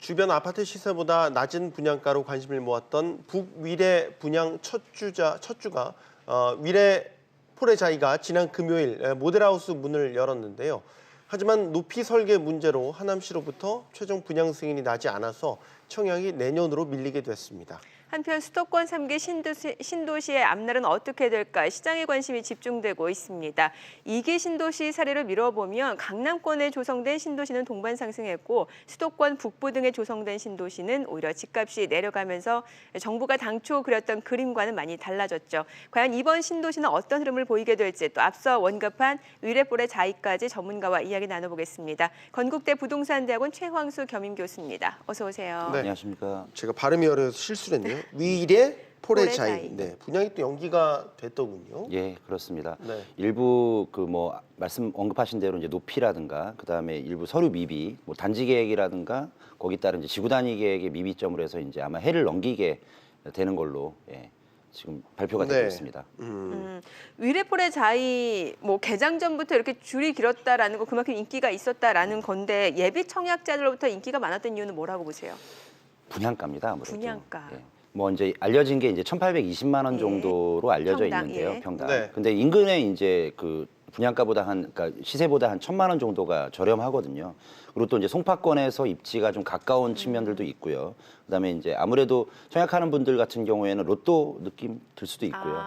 주변 아파트 시세보다 낮은 분양가로 관심을 모았던 북위례 분양 첫 주가 위례 포레자이가 지난 금요일 모델하우스 문을 열었는데요. 하지만 높이 설계 문제로 하남시로부터 최종 분양 승인이 나지 않아서 청약이 내년으로 밀리게 됐습니다. 한편 수도권 3기 신도시의 앞날은 어떻게 될까 시장의 관심이 집중되고 있습니다. 2기 신도시 사례를 미뤄보면 강남권에 조성된 신도시는 동반 상승했고 수도권 북부 등에 조성된 신도시는 오히려 집값이 내려가면서 정부가 당초 그렸던 그림과는 많이 달라졌죠. 과연 이번 신도시는 어떤 흐름을 보이게 될지 또 앞서 원급한 위례볼의 자이까지 전문가와 이야기 나눠보겠습니다. 건국대 부동산대학원 최황수 겸임교수입니다. 어서 오세요. 네. 안녕하십니까. 제가 발음이 어려서 실수를 했네요. 위례 포레자이. 포레자이. 네, 분양이 또 연기가 됐더군요. 예, 그렇습니다. 네. 일부 말씀 언급하신 대로 이제 높이라든가 그다음에 일부 서류 미비, 단지 계획이라든가 거기 따른 이제 지구 단위 계획의 미비점으로 해서 이제 아마 해를 넘기게 되는 걸로 지금 발표가 되고 있습니다. 위례폴의 자이 개장 전부터 이렇게 줄이 길었다라는 거 그만큼 인기가 있었다라는 건데 예비 청약자들로부터 인기가 많았던 이유는 뭐라고 보세요? 분양가입니다, 아무래도. 분양가. 예. 이제 알려진 게 이제 1,820만 원 예. 정도로 알려져 평당, 있는데요, 예. 평당. 네. 근데 인근에 이제 그 분양가보다 그러니까 시세보다 한 1,000만 원 정도가 저렴하거든요. 그리고 또 이제 송파권에서 입지가 좀 가까운 측면들도 있고요. 그다음에 이제 아무래도 청약하는 분들 같은 경우에는 로또 느낌 들 수도 있고요.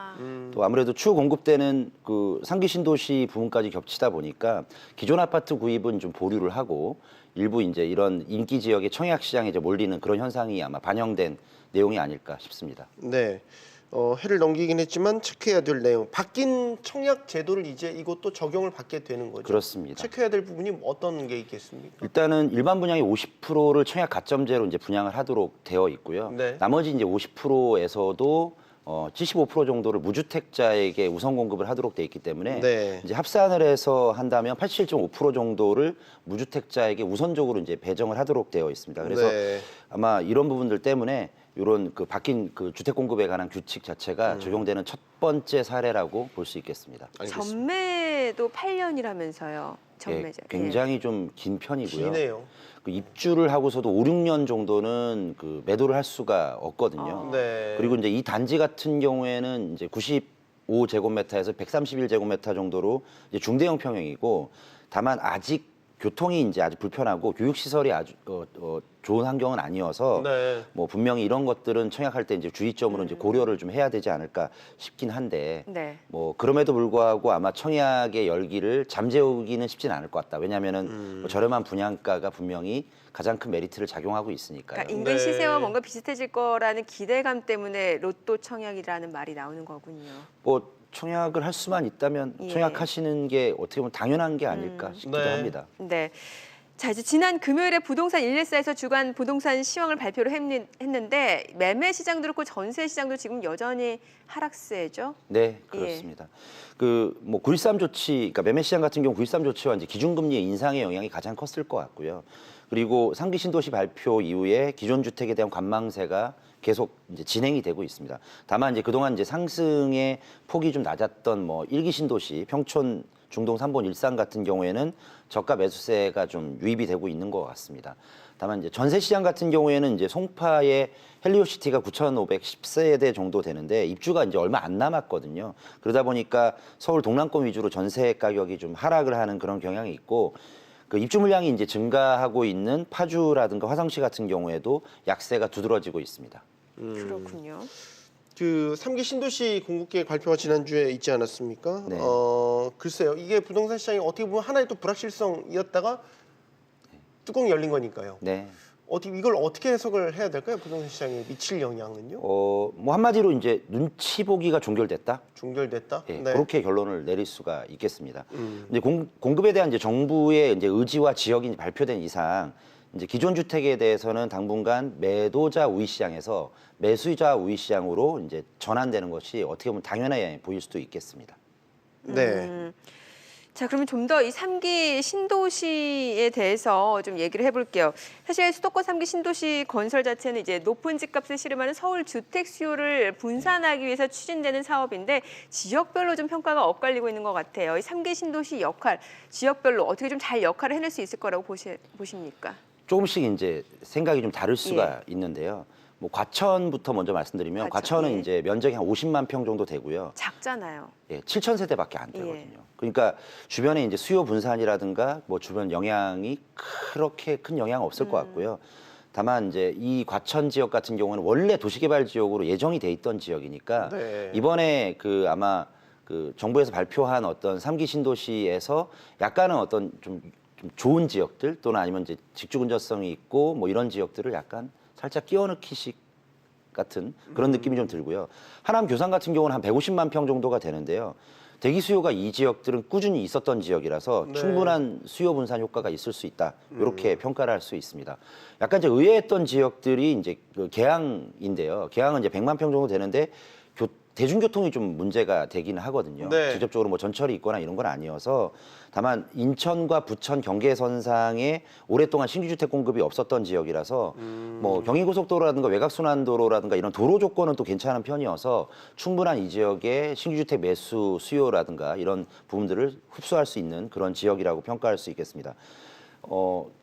또 아무래도 추후 공급되는 그 상기 신도시 부분까지 겹치다 보니까 기존 아파트 구입은 좀 보류를 하고 일부 이제 이런 인기 지역의 청약 시장에 이제 몰리는 그런 현상이 아마 반영된 내용이 아닐까 싶습니다. 네. 해를 넘기긴 했지만 체크해야 될 내용. 바뀐 청약 제도를 이제 이것도 적용을 받게 되는 거죠. 그렇습니다. 체크해야 될 부분이 어떤 게 있겠습니까? 일단은 일반 분양의 50%를 청약 가점제로 이제 분양을 하도록 되어 있고요. 네. 나머지 이제 50%에서도 75% 정도를 무주택자에게 우선 공급을 하도록 돼 있기 때문에 네. 이제 합산을 해서 한다면 87.5% 정도를 무주택자에게 우선적으로 이제 배정을 하도록 되어 있습니다. 그래서 네. 아마 이런 부분들 때문에 이런 그 바뀐 그 주택 공급에 관한 규칙 자체가 적용되는 첫 번째 사례라고 볼 수 있겠습니다. 알겠습니다. 전매도 8년이라면서요. 전매자. 굉장히 좀 긴 편이고요. 기네요. 그 입주를 하고서도 5, 6년 정도는 그 매도를 할 수가 없거든요. 네. 그리고 이제 이 단지 같은 경우에는 이제 95제곱미터에서 131제곱미터 정도로 이제 중대형 평형이고 다만 아직 교통이 이제 아주 불편하고 교육 시설이 아주 좋은 환경은 아니어서 네. 분명히 이런 것들은 청약할 때 이제 주의점으로 이제 고려를 좀 해야 되지 않을까 싶긴 한데 네. 그럼에도 불구하고 아마 청약의 열기를 잠재우기는 쉽진 않을 것 같다. 왜냐하면은 저렴한 분양가가 분명히 가장 큰 메리트를 작용하고 있으니까요. 그러니까 인근 네. 시세와 뭔가 비슷해질 거라는 기대감 때문에 로또 청약이라는 말이 나오는 거군요. 청약을 할 수만 있다면 예. 청약하시는 게 어떻게 보면 당연한 게 아닐까 싶기도 네. 합니다. 네. 자, 이제 지난 금요일에 부동산 114에서 주간 부동산 시황을 발표를 했는데 매매 시장도 그렇고 전세 시장도 지금 여전히 하락세죠? 네, 그렇습니다. 9.13 조치, 그러니까 매매 시장 같은 경우 9.13 조치와 이제 기준금리 인상의 영향이 가장 컸을 것 같고요. 그리고 상기 신도시 발표 이후에 기존 주택에 대한 관망세가 계속 이제 진행이 되고 있습니다. 다만 이제 그동안 이제 상승의 폭이 좀 낮았던 1기 신도시, 평촌, 중동 3본 일산 같은 경우에는 저가 매수세가 좀 유입이 되고 있는 것 같습니다. 다만 이제 전세 시장 같은 경우에는 이제 송파의 헬리오시티가 9,510세대 정도 되는데 입주가 이제 얼마 안 남았거든요. 그러다 보니까 서울 동남권 위주로 전세 가격이 좀 하락을 하는 그런 경향이 있고 그 입주 물량이 이제 증가하고 있는 파주라든가 화성시 같은 경우에도 약세가 두드러지고 있습니다. 그렇군요. 그 3기 신도시 공급계획 발표가 지난주에 있지 않았습니까? 네. 글쎄요. 이게 부동산 시장이 어떻게 보면 하나의 또 불확실성이었다가 뚜껑이 열린 거니까요. 네. 이걸 어떻게 해석을 해야 될까요? 부동산 시장에 미칠 영향은요? 한마디로 이제 눈치 보기가 종결됐다. 종결됐다? 예, 네. 그렇게 결론을 내릴 수가 있겠습니다. 이제 공급에 대한 이제 정부의 이제 의지와 지역이 발표된 이상 이제 기존 주택에 대해서는 당분간 매도자 우위 시장에서 매수자 우위 시장으로 이제 전환되는 것이 어떻게 보면 당연해 보일 수도 있겠습니다. 네. 자, 그러면 좀 더 이 3기 신도시에 대해서 좀 얘기를 해볼게요. 사실 수도권 3기 신도시 건설 자체는 이제 높은 집값을 씨름하는 서울 주택 수요를 분산하기 위해서 추진되는 사업인데 지역별로 좀 평가가 엇갈리고 있는 것 같아요. 이 3기 신도시 역할, 지역별로 어떻게 좀 잘 역할을 해낼 수 있을 거라고 보십니까? 조금씩 이제 생각이 좀 다를 수가 예. 있는데요. 뭐 과천부터 먼저 말씀드리면 과천, 과천은 예. 이제 면적이 한 50만 평 정도 되고요. 작잖아요. 예, 7천 세대밖에 안 되거든요. 예. 그러니까 주변에 이제 수요 분산이라든가 뭐 주변 영향이 그렇게 큰 영향 없을 것 같고요. 다만 이제 이 과천 지역 같은 경우는 원래 도시개발 지역으로 예정이 돼 있던 지역이니까 네. 이번에 그 아마 그 정부에서 발표한 어떤 3기 신도시에서 약간은 어떤 좀 좋은 지역들 또는 아니면 이제 직주 근접성이 있고 뭐 이런 지역들을 약간 살짝 끼워 넣기식 같은 그런 느낌이 좀 들고요. 하남 교산 같은 경우는 한 150만 평 정도가 되는데요. 대기 수요가 이 지역들은 꾸준히 있었던 지역이라서 네. 충분한 수요 분산 효과가 있을 수 있다. 이렇게 평가를 할 수 있습니다. 약간 이제 의외했던 지역들이 이제 그 계양인데요. 계양은 이제 100만 평 정도 되는데 대중교통이 좀 문제가 되긴 하거든요. 네. 직접적으로 뭐 전철이 있거나 이런 건 아니어서 다만 인천과 부천 경계선상에 오랫동안 신규주택 공급이 없었던 지역이라서 뭐 경인고속도로라든가 외곽순환도로라든가 이런 도로 조건은 또 괜찮은 편이어서 충분한 이 지역의 신규주택 매수 수요라든가 이런 부분들을 흡수할 수 있는 그런 지역이라고 평가할 수 있겠습니다.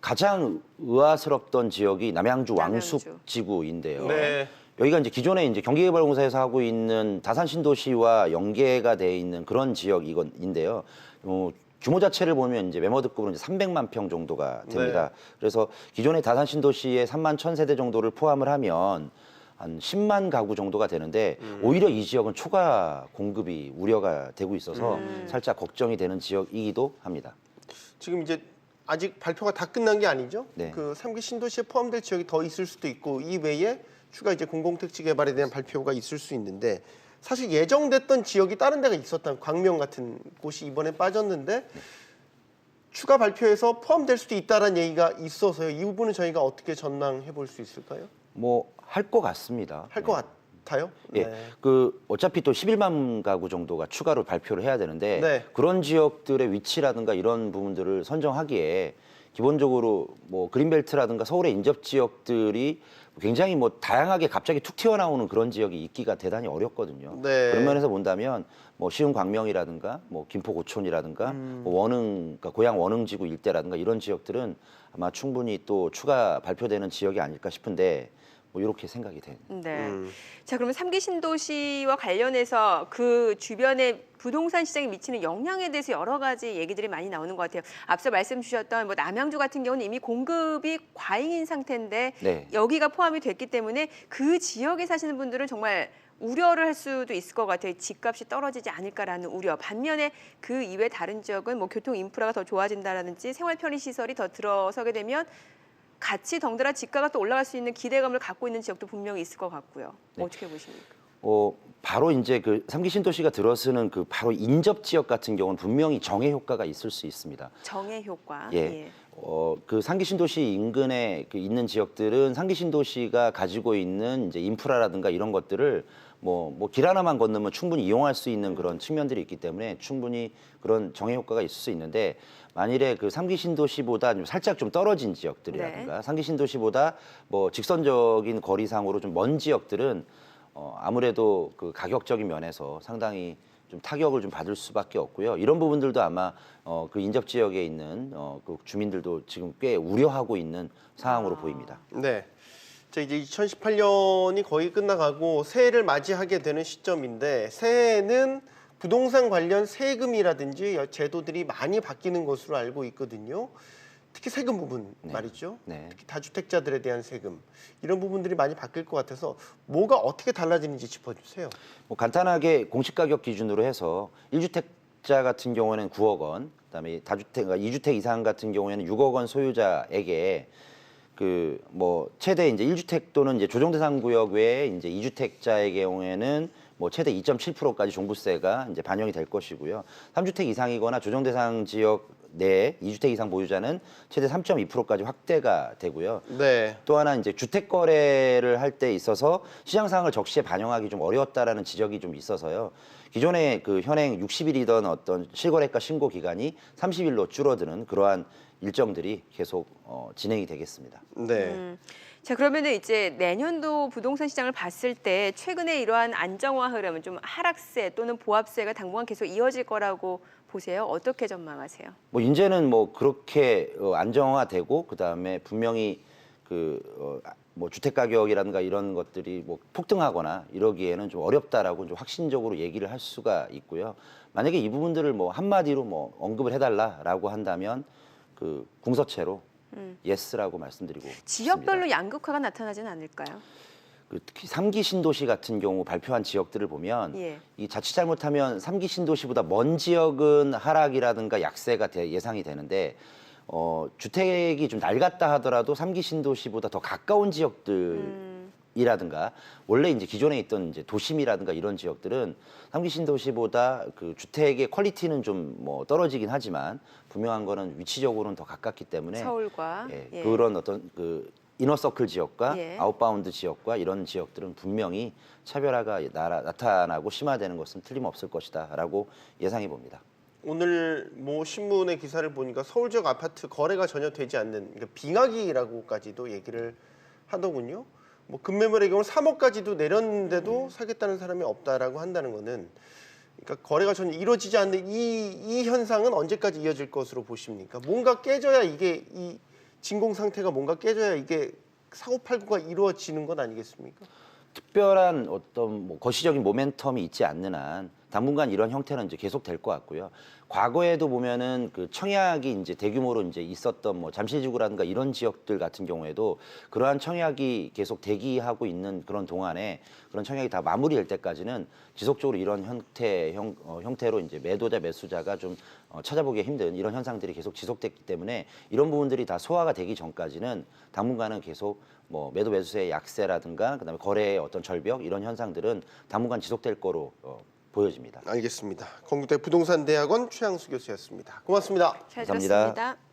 가장 의아스럽던 지역이 남양주 남양주. 왕숙지구인데요. 네. 여기가 이제 기존에 이제 경기개발공사에서 하고 있는 다산 신도시와 연계가 돼 있는 그런 지역인데요. 규모 자체를 보면 이제 매머드급으로 이제 300만 평 정도가 됩니다. 그래서 기존의 다산 신도시의 3만 1,000세대 정도를 포함을 하면 한 10만 가구 정도가 되는데 오히려 이 지역은 초과 공급이 우려가 되고 있어서 살짝 걱정이 되는 지역이기도 합니다. 지금 이제 아직 발표가 다 끝난 게 아니죠? 네. 그 3기 신도시에 포함될 지역이 더 있을 수도 있고 이 외에 추가 이제 공공택지 개발에 대한 발표가 있을 수 있는데 사실 예정됐던 지역이 다른 데가 있었던 광명 같은 곳이 이번에 빠졌는데 추가 발표에서 포함될 수도 있다라는 얘기가 있어서요. 이 부분은 저희가 어떻게 전망해 볼 수 있을까요? 뭐 할 것 같습니다. 할 것 같아요? 예, 그 어차피 또 11만 가구 정도가 추가로 발표를 해야 되는데 네. 그런 지역들의 위치라든가 이런 부분들을 선정하기에 기본적으로 뭐 그린벨트라든가 서울의 인접 지역들이 굉장히 뭐 다양하게 갑자기 툭 튀어나오는 그런 지역이 있기가 대단히 어렵거든요. 네. 그런 면에서 본다면 뭐 시흥 광명이라든가 뭐 김포 고촌이라든가 뭐 원흥 그러니까 고향 원흥지구 일대라든가 이런 지역들은 아마 충분히 또 추가 발표되는 지역이 아닐까 싶은데 뭐 이렇게 생각이 돼요. 네. 자, 그러면 3기 신도시와 관련해서 그 주변의 부동산 시장에 미치는 영향에 대해서 여러 가지 얘기들이 많이 나오는 것 같아요. 앞서 말씀 주셨던 뭐 남양주 같은 경우는 이미 공급이 과잉인 상태인데 네. 여기가 포함이 됐기 때문에 그 지역에 사시는 분들은 정말 우려를 할 수도 있을 것 같아요. 집값이 떨어지지 않을까라는 우려. 반면에 그 이외 다른 지역은 뭐 교통 인프라가 더 좋아진다라든지 생활 편의 시설이 더 들어서게 되면 같이 덩달아 집가가 또 올라갈 수 있는 기대감을 갖고 있는 지역도 분명히 있을 것 같고요. 어떻게 보십니까? 바로 이제 그 3기 신도시가 들어서는 그 바로 인접 지역 같은 경우는 분명히 정해 효과가 있을 수 있습니다. 정의 효과. 예. 그 3기 신도시 인근에 그 있는 지역들은 3기 신도시가 가지고 있는 이제 인프라라든가 이런 것들을 뭐 길 하나만 건너면 충분히 이용할 수 있는 그런 측면들이 있기 때문에 충분히 그런 정해 효과가 있을 수 있는데 만일에 그 3기 신도시보다 좀 살짝 좀 떨어진 지역들이라든가 3기 신도시보다 뭐 직선적인 거리상으로 좀 먼 지역들은 아무래도 그 가격적인 면에서 상당히 좀 타격을 좀 받을 수밖에 없고요. 이런 부분들도 아마 그 인접 지역에 있는 그 주민들도 지금 꽤 우려하고 있는 상황으로 보입니다. 네. 자, 이제 2018년이 거의 끝나가고 새해를 맞이하게 되는 시점인데 새해에는 부동산 관련 세금이라든지 제도들이 많이 바뀌는 것으로 알고 있거든요. 특히 세금 부분 말이죠. 네. 특히 다주택자들에 대한 세금 이런 부분들이 많이 바뀔 것 같아서 뭐가 어떻게 달라지는지 짚어주세요. 뭐 간단하게 공시 가격 기준으로 해서 1주택자 같은 경우에는 9억 원, 그다음에 다주택, 2주택 이상 같은 경우에는 6억 원 소유자에게 그 뭐 최대 이제 1주택 또는 이제 조정 대상 구역 외에 이제 2주택자의 경우에는 뭐 최대 2.7%까지 종부세가 이제 반영이 될 것이고요. 3주택 이상이거나 조정 대상 지역 내 2주택 이상 보유자는 최대 3.2%까지 확대가 되고요. 네. 또 하나 이제 주택 거래를 할 때 있어서 시장 상황을 적시에 반영하기 좀 어려웠다라는 지적이 좀 있어서요. 기존에 그 현행 60일이던 어떤 실거래가 신고 기간이 30일로 줄어드는 그러한 일정들이 계속 진행이 되겠습니다. 네. 자, 그러면은 이제 내년도 부동산 시장을 봤을 때 최근에 이러한 안정화 흐름은 좀 하락세 또는 보합세가 당분간 계속 이어질 거라고 보세요? 어떻게 전망하세요? 뭐 이제는 뭐 그렇게 안정화되고 그다음에 분명히 뭐 주택 가격이라든가 이런 것들이 뭐 폭등하거나 이러기에는 좀 어렵다라고 좀 확신적으로 얘기를 할 수가 있고요. 만약에 이 부분들을 뭐 한마디로 뭐 언급을 해달라라고 한다면 그 궁서체로 예스라고 말씀드리고 지역별로 싶습니다. 양극화가 나타나지는 않을까요? 특히 3기 신도시 같은 경우 발표한 지역들을 보면 예. 이 자칫 잘못하면 3기 신도시보다 먼 지역은 하락이라든가 약세가 예상이 되는데 주택이 좀 낡았다 하더라도 3기 신도시보다 더 가까운 지역들이라든가 원래 이제 기존에 있던 이제 도심이라든가 이런 지역들은 3기 신도시보다 그 주택의 퀄리티는 좀 뭐 떨어지긴 하지만 분명한 거는 위치적으로는 더 가깝기 때문에 서울과 예, 그런 어떤 그 이너서클 지역과 예. 아웃바운드 지역과 이런 지역들은 분명히 차별화가 나타나고 심화되는 것은 틀림없을 것이다라고 예상해 봅니다. 오늘 뭐 신문의 기사를 보니까 서울 지역 아파트 거래가 전혀 되지 않는 그러니까 빙하기라고까지도 얘기를 하더군요. 뭐 급매물의 경우 3억까지도 내렸는데도 사겠다는 사람이 없다라고 한다는 거는 그러니까 거래가 전혀 이루어지지 않는 이 현상은 언제까지 이어질 것으로 보십니까? 뭔가 깨져야 이게 이 진공 상태가 뭔가 깨져야 이게 사고 팔고가 이루어지는 건 아니겠습니까? 특별한 어떤 뭐 거시적인 모멘텀이 있지 않는 한 당분간 이런 형태는 이제 계속 될 것 같고요. 과거에도 보면은 그 청약이 이제 대규모로 이제 있었던 뭐 잠실지구라든가 이런 지역들 같은 경우에도 그러한 청약이 계속 대기하고 있는 그런 동안에 그런 청약이 다 마무리될 때까지는 지속적으로 이런 형태로 이제 매도자 매수자가 좀 찾아보기 힘든 이런 현상들이 계속 지속됐기 때문에 이런 부분들이 다 소화가 되기 전까지는 당분간은 계속 뭐 매도 매수세의 약세라든가 그다음에 거래의 어떤 절벽 이런 현상들은 당분간 지속될 거로 보여집니다. 알겠습니다. 건국대 부동산대학원 최양수 교수였습니다. 고맙습니다. 잘 감사합니다. 들었습니다.